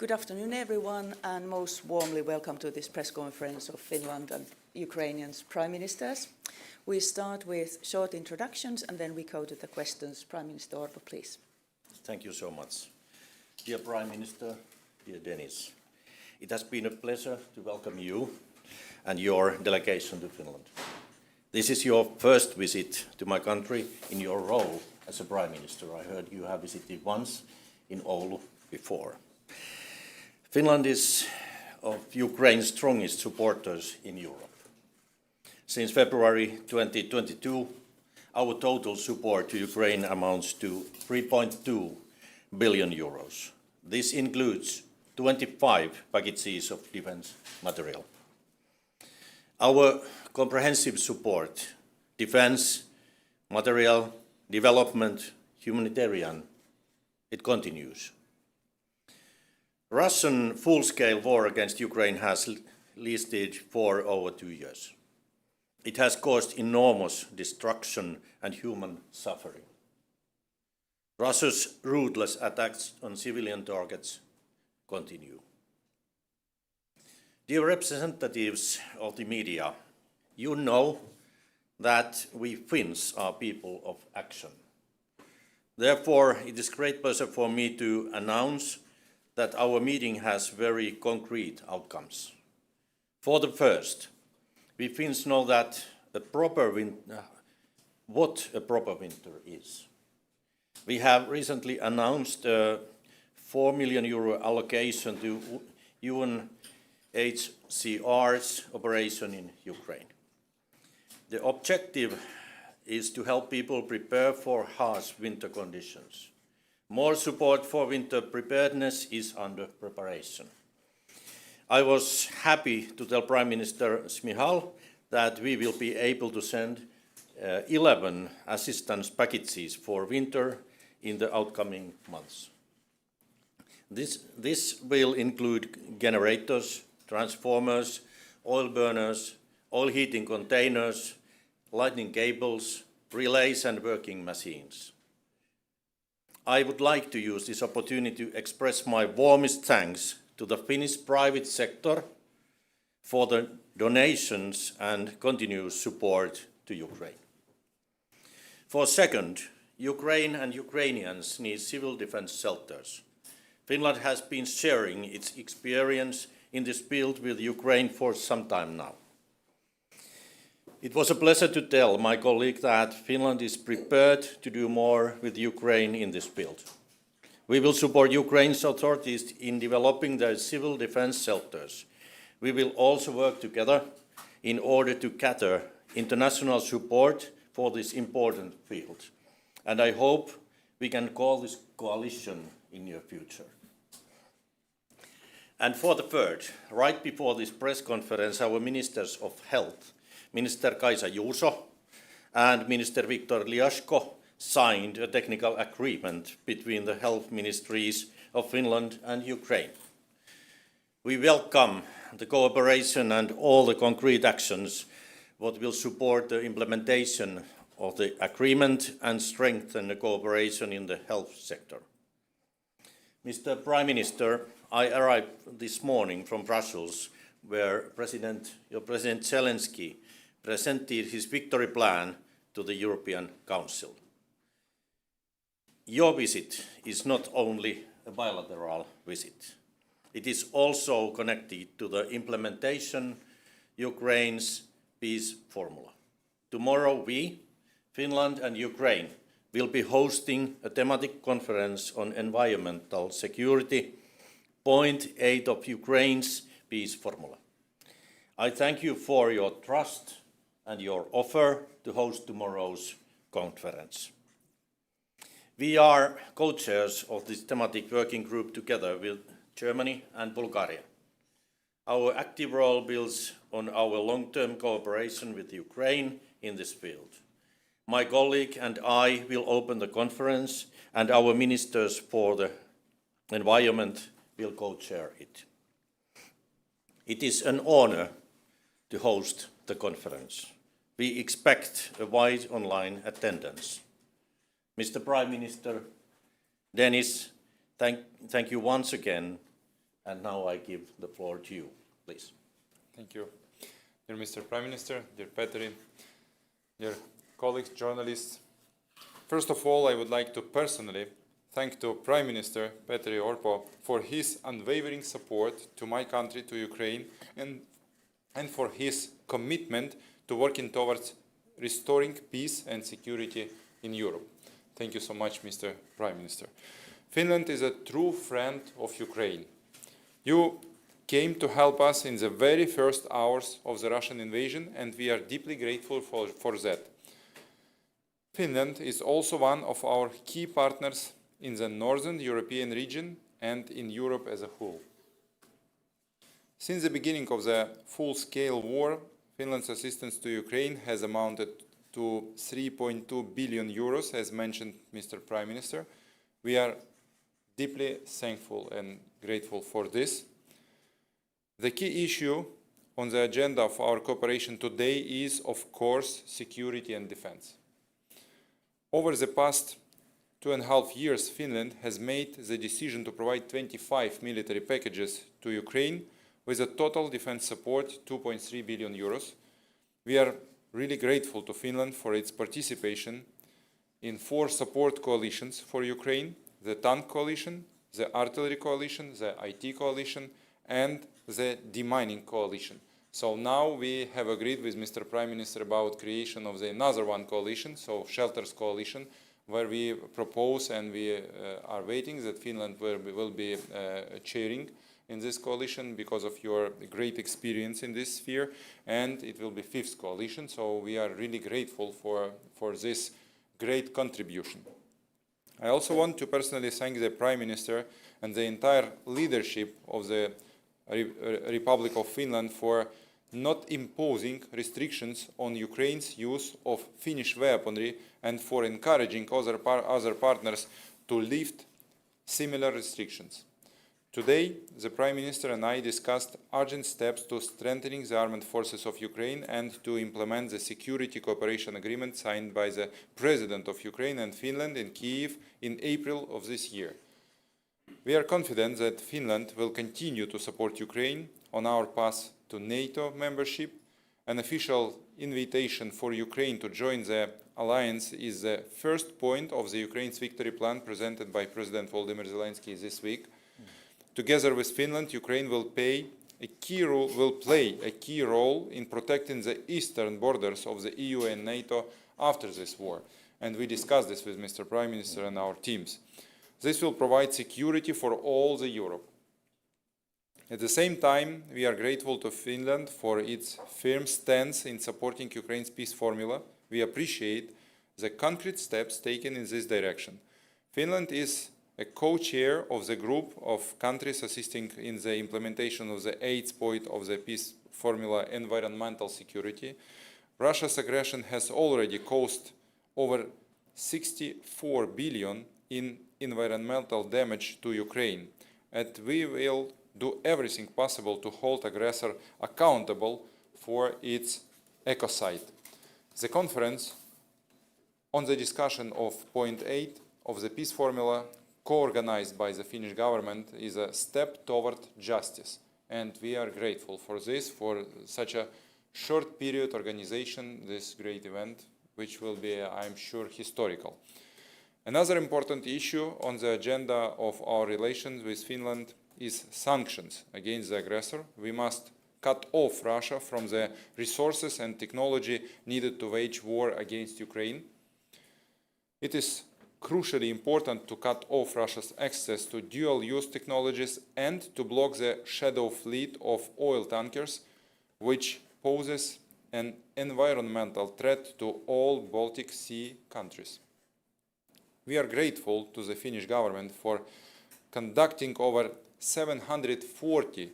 Good afternoon, everyone, and most warmly welcome to this press conference of Finland and Ukrainian's Prime Ministers. We start with short introductions and then we go to the questions. Prime Minister Orpo, please. Thank you so much. Dear Prime Minister, dear Dennis, it has been a pleasure to welcome you and your delegation to Finland. This is your first visit to my country in your role as a Prime Minister. I heard you have visited once in Oulu before. Finland is of Ukraine's strongest supporters in Europe. Since February 2022, our total support to Ukraine amounts to 3.2 billion euros. This includes 25 packages of defense material. Our comprehensive support, defense, material, development, humanitarian, it continues. Russian full-scale war against Ukraine has lasted for over 2 years. It has caused enormous destruction and human suffering. Russia's ruthless attacks on civilian targets continue. Dear representatives of the media, you know that we Finns are people of action. Therefore, it is a great pleasure for me to announce that our meeting has very concrete outcomes. For the first, we Finns know what a proper winter is. We have recently announced a €4 million allocation to UNHCR's operation in Ukraine. The objective is to help people prepare for harsh winter conditions. More support for winter preparedness is under preparation. I was happy to tell Prime Minister Smihal that we will be able to send 11 assistance packages for winter in the upcoming months. This will include generators, transformers, oil burners, oil heating containers, lightning cables, relays and working machines. I would like to use this opportunity to express my warmest thanks to the Finnish private sector for the donations and continuous support to Ukraine. For second, Ukraine and Ukrainians need civil defense shelters. Finland has been sharing its experience in this field with Ukraine for some time now. It was a pleasure to tell my colleague that Finland is prepared to do more with Ukraine in this field. We will support Ukraine's authorities in developing their civil defense shelters. We will also work together in order to gather international support for this important field. And I hope we can call this coalition in near future. And for the third, right before this press conference, our Ministers of Health, Minister Kaisa Juuso and Minister Viktor Liashko signed a technical agreement between the health ministries of Finland and Ukraine. We welcome the cooperation and all the concrete actions that will support the implementation of the agreement and strengthen the cooperation in the health sector. Mr. Prime Minister, I arrived this morning from Brussels, where President Zelensky presented his victory plan to the European Council. Your visit is not only a bilateral visit. It is also connected to the implementation of Ukraine's peace formula. Tomorrow we, Finland and Ukraine, will be hosting a thematic conference on environmental security, point 8 of Ukraine's peace formula. I thank you for your trust and your offer to host tomorrow's conference. We are co-chairs of this thematic working group together with Germany and Bulgaria. Our active role builds on our long-term cooperation with Ukraine in this field. My colleague and I will open the conference and our ministers for the environment will co-chair it. It is an honor to host the conference. We expect a wide online attendance. Mr. Prime Minister Dennis, thank you once again And now I give the floor to you, please. Thank you. Dear Mr. Prime Minister, dear Petteri, dear colleagues, journalists. First of all, I would like to personally thank to Prime Minister Petteri Orpo for his unwavering support to my country, to Ukraine, and for his commitment to working towards restoring peace and security in Europe. Thank you so much, Mr. Prime Minister. Finland is a true friend of Ukraine. You came to help us in the very first hours of the Russian invasion, and we are deeply grateful for that. Finland is also one of our key partners in the Northern European region and in Europe as a whole. Since the beginning of the full-scale war, Finland's assistance to Ukraine has amounted to 3.2 billion euros, as mentioned Mr. Prime Minister. We are deeply thankful and grateful for this. The key issue on the agenda of our cooperation today is, of course, security and defense. Over the past 2.5 years, Finland has made the decision to provide 25 military packages to Ukraine with a total defense support 2.3 billion euros. We are really grateful to Finland for its participation in 4 support coalitions for Ukraine: the Tank Coalition, the Artillery Coalition, the IT Coalition, and the Demining Coalition. So now we have agreed with Mr. Prime Minister about creation of the another one coalition, so Shelters Coalition, where we propose and we are waiting that Finland will be chairing in this coalition because of your great experience in this sphere, and it will be 5th coalition, so we are really grateful for this great contribution. I also want to personally thank the Prime Minister and the entire leadership of the Republic of Finland for not imposing restrictions on Ukraine's use of Finnish weaponry and for encouraging other partners to lift similar restrictions. Today, the Prime Minister and I discussed urgent steps to strengthening the armed forces of Ukraine and to implement the security cooperation agreement signed by the President of Ukraine and Finland in Kyiv in April of this year. We are confident that Finland will continue to support Ukraine on our path to NATO membership. An official invitation for Ukraine to join the alliance is the first point of the Ukraine's victory plan presented by President Volodymyr Zelensky this week. Together with Finland, Ukraine will play a key role in protecting the eastern borders of the EU and NATO after this war. And we discussed this with Mr. Prime Minister and our teams. This will provide security for all the Europe. At the same time, we are grateful to Finland for its firm stance in supporting Ukraine's peace formula. We appreciate the concrete steps taken in this direction. Finland is a co-chair of the group of countries assisting in the implementation of the 8th point of the peace formula, environmental security. Russia's aggression has already caused over 64 billion in environmental damage to Ukraine, and we will do everything possible to hold aggressor accountable for its ecocide. The conference on the discussion of point 8 of the peace formula, co-organized by the Finnish government, is a step toward justice, and we are grateful for this, for such a short period organization, this great event, which will be, I'm sure, historical. Another important issue on the agenda of our relations with Finland is sanctions against the aggressor. We must cut off Russia from the resources and technology needed to wage war against Ukraine. It is crucially important to cut off Russia's access to dual-use technologies and to block the shadow fleet of oil tankers, which poses an environmental threat to all Baltic Sea countries. We are grateful to the Finnish government for conducting over 740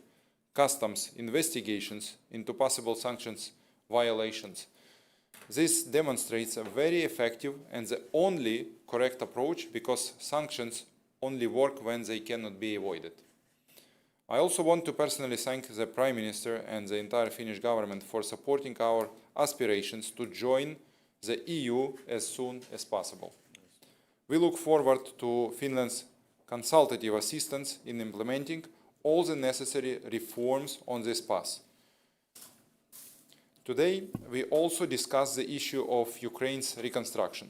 customs investigations into possible sanctions violations. This demonstrates a very effective and the only correct approach, because sanctions only work when they cannot be avoided. I also want to personally thank the Prime Minister and the entire Finnish government for supporting our aspirations to join the EU as soon as possible. We look forward to Finland's consultative assistance in implementing all the necessary reforms on this path. Today, we also discuss the issue of Ukraine's reconstruction.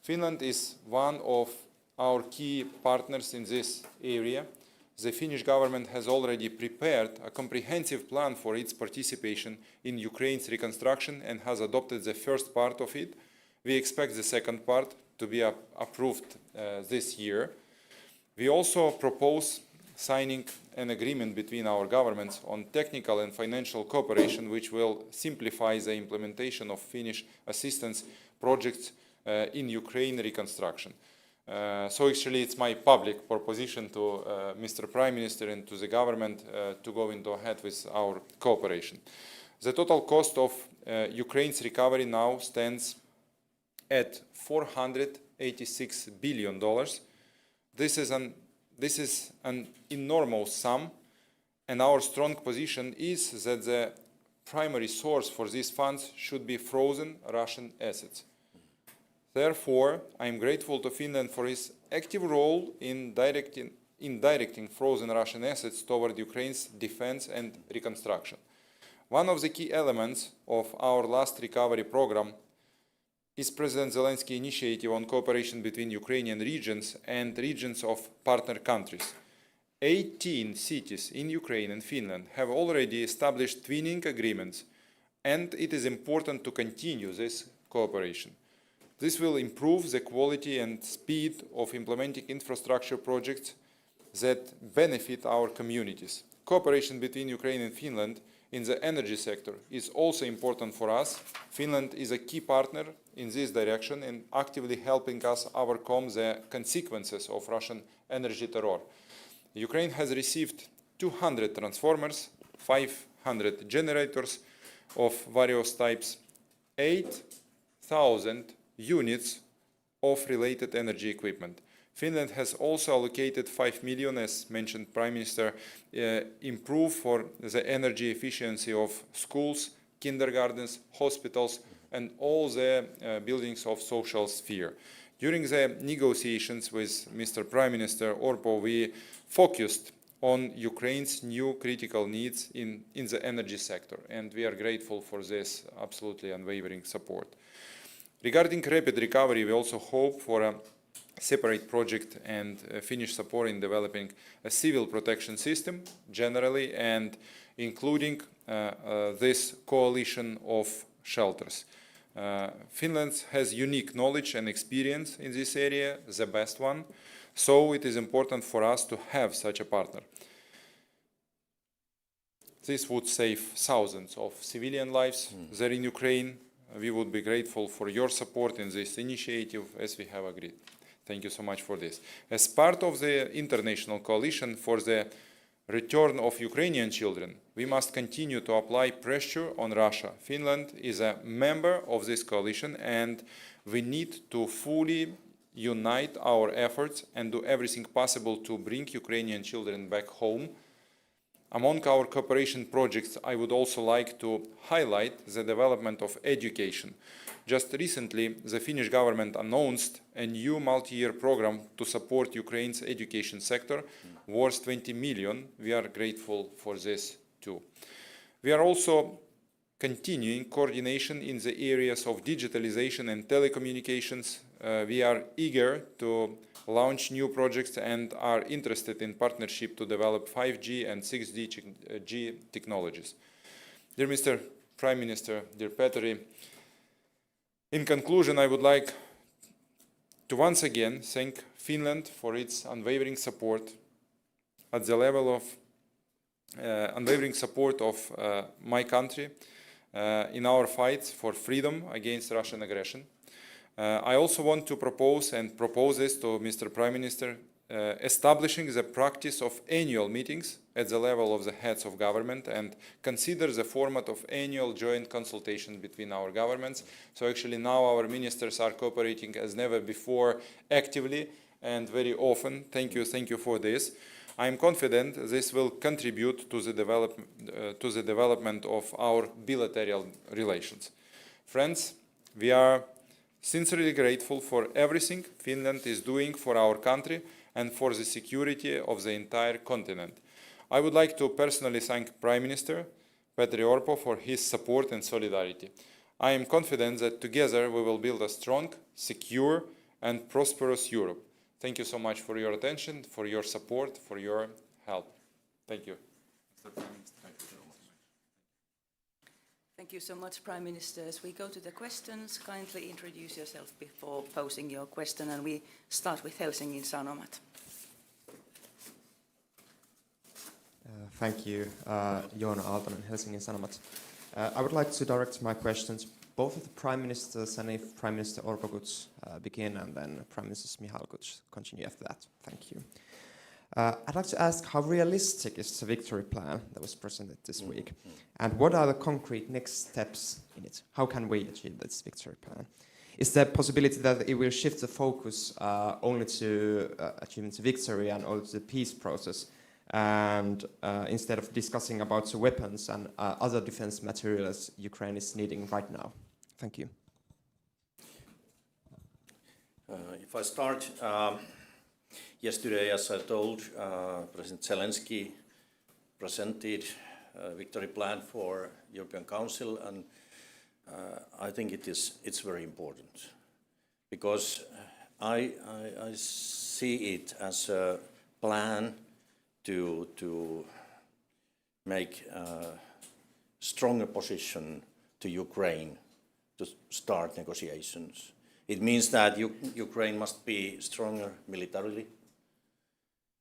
Finland is one of our key partners in this area. The Finnish government has already prepared a comprehensive plan for its participation in Ukraine's reconstruction and has adopted the first part of it. We expect the second part to be approved this year. We also propose signing an agreement between our governments on technical and financial cooperation, which will simplify the implementation of Finnish assistance projects in Ukraine reconstruction. So actually it's my public proposition to Mr. Prime Minister and to the government to go into ahead with our cooperation. The total cost of Ukraine's recovery now stands at $486 billion. This is an enormous sum, and our strong position is that the primary source for these funds should be frozen Russian assets. Therefore, I am grateful to Finland for its active role in directing frozen Russian assets toward Ukraine's defense and reconstruction. One of the key elements of our last recovery program is President Zelensky's initiative on cooperation between Ukrainian regions and regions of partner countries. 18 cities in Ukraine and Finland have already established twinning agreements, and it is important to continue this cooperation. This will improve the quality and speed of implementing infrastructure projects that benefit our communities. Cooperation between Ukraine and Finland in the energy sector is also important for us. Finland is a key partner in this direction and actively helping us overcome the consequences of Russian energy terror. Ukraine has received 200 transformers, 500 generators of various types, 8,000 units of related energy equipment. Finland has also allocated 5 million, as mentioned Prime Minister, improve for the energy efficiency of schools, kindergartens, hospitals, and all the buildings of social sphere. During the negotiations with Mr. Prime Minister Orpo, we focused on Ukraine's new critical needs in the energy sector, and we are grateful for this absolutely unwavering support. Regarding rapid recovery, we also hope for a separate project and Finnish support in developing a civil protection system generally and including this coalition of shelters. Finland has unique knowledge and experience in this area, the best one, so it is important for us to have such a partner. This would save thousands of civilian lives there in Ukraine. We would be grateful for your support in this initiative as we have agreed. Thank you so much for this. As part of the international coalition for the return of Ukrainian children, we must continue to apply pressure on Russia. Finland is a member of this coalition and we need to fully unite our efforts and do everything possible to bring Ukrainian children back home. Among our cooperation projects, I would also like to highlight the development of education. Just recently, the Finnish government announced a new multi-year program to support Ukraine's education sector, worth 20 million. We are grateful for this too. We are also continuing coordination in the areas of digitalization and telecommunications. We are eager to launch new projects and are interested in partnership to develop 5G and 6G technologies. Dear Mr. Prime Minister, dear Petteri, in conclusion, I would like to once again thank Finland for its unwavering support at the level of my country in our fight for freedom against Russian aggression. I also want to propose this to Mr. Prime Minister, establishing the practice of annual meetings at the level of the heads of government and consider the format of annual joint consultation between our governments. So actually now our ministers are cooperating as never before actively and very often. Thank you for this. I am confident this will contribute to the development of our bilateral relations. Friends, we are sincerely grateful for everything Finland is doing for our country and for the security of the entire continent. I would like to personally thank Prime Minister Petteri Orpo for his support and solidarity. I am confident that together we will build a strong, secure, and prosperous Europe. Thank you so much for your attention, for your support, for your help. Thank you. Mr. Prime Minister. Thank you so much, Prime Minister. As we go to the questions, kindly introduce yourself before posing your question, and we start with Helsingin Sanomat. Thank you, Joona Aaltonen, Helsingin Sanomat. I would like to direct my questions both of the Prime Ministers, and if Prime Minister Orpo could begin, and then Prime Minister Michal could continue after that. Thank you. I'd like to ask, how realistic is the victory plan that was presented this week? And what are the concrete next steps in it? How can we achieve this victory plan? Is there a possibility that it will shift the focus only to achieving the victory and also the peace process, and instead of discussing about the weapons and other defense materials Ukraine is needing right now? Thank you. If I start, yesterday, as I told, President Zelensky presented a victory plan for European Council, and I think it's very important, because I see it as a plan to make a stronger position to Ukraine to start negotiations. It means that Ukraine must be stronger militarily.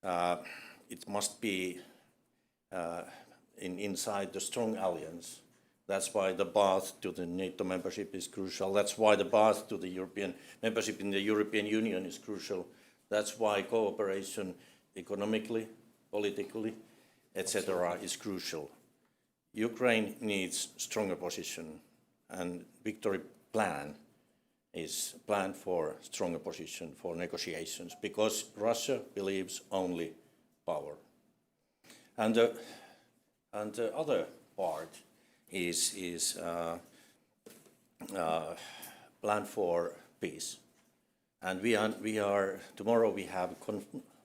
It must be inside the strong alliance. That's why the path to the NATO membership is crucial. That's why the path to the European membership in the European Union is crucial. That's why cooperation economically, politically, etc. is crucial. Ukraine needs stronger position, and victory plan is planned for stronger position for negotiations, because Russia believes only power. And the other part is planned for peace. And tomorrow we have a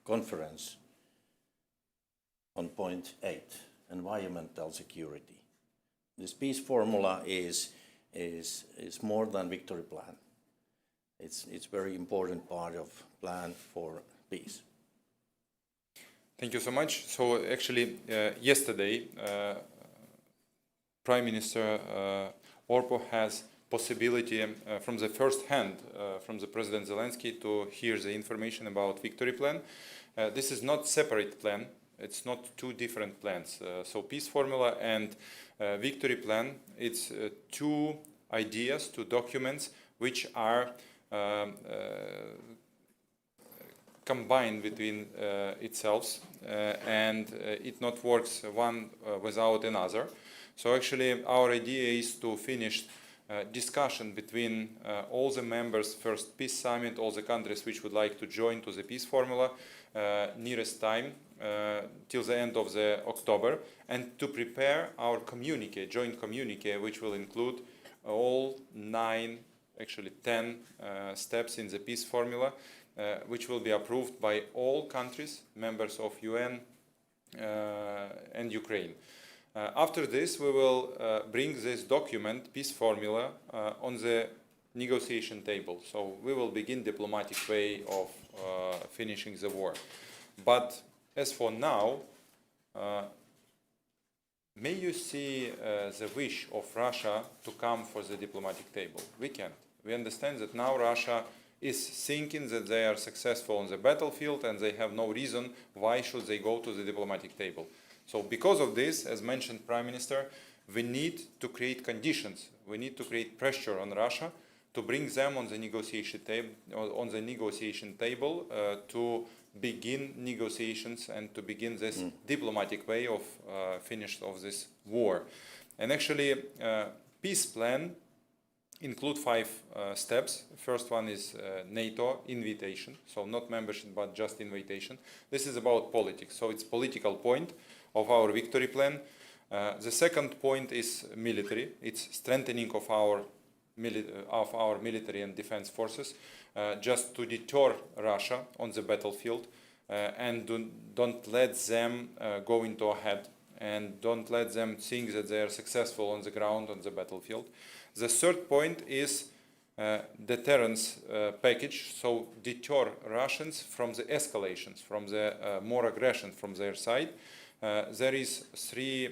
conference on point 8, environmental security. This peace formula is more than victory plan. It's very important part of plan for peace. Thank you so much. So actually, yesterday, Prime Minister Orpo has possibility from the first hand from the President Zelensky to hear the information about victory plan. This is not separate plan. It's not two different plans. So peace formula and victory plan, it's two ideas, two documents which are combined between itself, and it not works one without another. So actually our idea is to finish discussion between all the members, first peace summit, all the countries which would like to join to the peace formula nearest time till the end of the October, and to prepare our communique, joint communique, which will include all 9, actually 10 steps in the peace formula, which will be approved by all countries, members of UN and Ukraine. After this, we will bring this document, peace formula, on the negotiation table. So we will begin diplomatic way of finishing the war. But as for now, may you see the wish of Russia to come for the diplomatic table? We can't. We understand that now Russia is thinking that they are successful on the battlefield and they have no reason why should they go to the diplomatic table. So because of this, as mentioned Prime Minister, we need to create conditions. We need to create pressure on Russia to bring them on the negotiation table, to begin negotiations and to begin this diplomatic way of finish of this war. And actually, peace plan include 5 steps. First one is NATO invitation, so not membership but just invitation. This is about politics, so it's political point of our victory plan. The second point is military. It's strengthening of our military and defense forces, just to deter Russia on the battlefield. and don't let them go into a head, and don't let them think that they are successful on the ground, on the battlefield. The third point is deterrence package, so deter Russians from the escalations, from the more aggression from their side. There is 3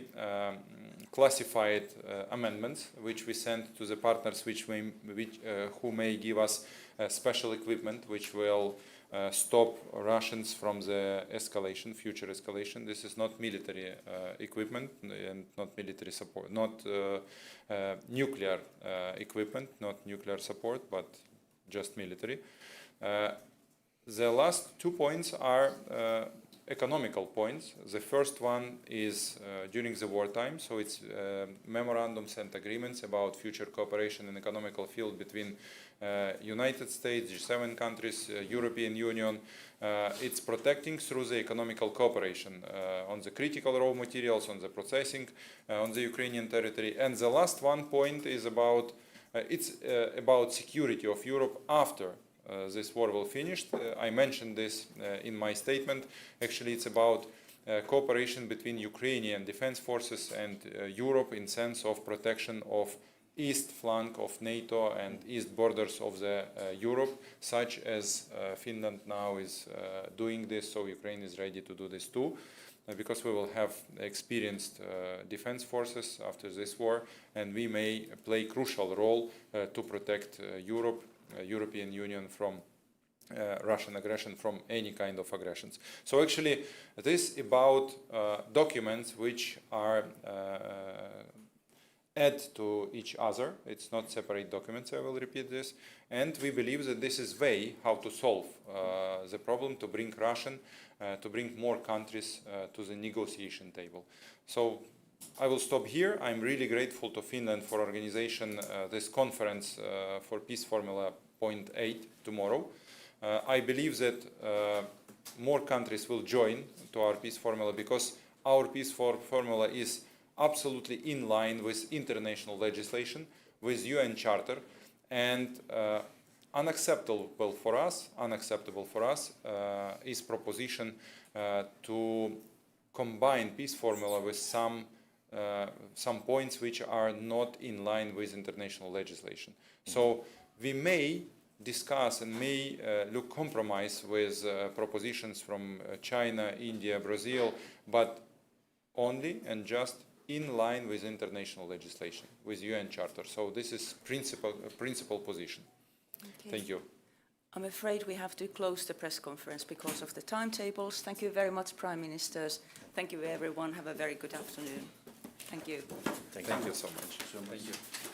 classified amendments which we sent to the partners who may give us special equipment which will stop Russians from the escalation, future escalation. This is not military equipment and not military support, not nuclear equipment, not nuclear support, but just military. The last 2 points are economical points. The first one is during the wartime, so it's memorandums and agreements about future cooperation in economical field between United States, G7 countries, European Union. It's protecting through the economical cooperation on the critical raw materials, on the processing, on the Ukrainian territory. And the last 1 point is about about security of Europe after this war will finish. I mentioned this in my statement. Actually, it's about cooperation between Ukrainian defense forces and Europe in sense of protection of east flank of NATO and east borders of the Europe, such as Finland now is doing this, so Ukraine is ready to do this too, because we will have experienced defense forces after this war, and we may play a crucial role to protect Europe, European Union from Russian aggression, from any kind of aggressions. So actually, this about documents which are add to each other. It's not separate documents, I will repeat this. And we believe that this is way how to solve the problem, to bring to bring more countries to the negotiation table. So I will stop here. I'm really grateful to Finland for organization this conference for Peace Formula .8 tomorrow. I believe that more countries will join to our Peace Formula because our Peace Formula is absolutely in line with international legislation, with UN Charter, and unacceptable for us is proposition to combine Peace Formula with some points which are not in line with international legislation. So we may discuss and may look compromise with propositions from China, India, Brazil, but only and just in line with international legislation, with UN Charter. So this is principal position. Okay. Thank you. I'm afraid we have to close the press conference because of the timetables. Thank you very much, Prime Ministers. Thank you, everyone. Have a very good afternoon. Thank you. Thank you so much. So much. Thank you.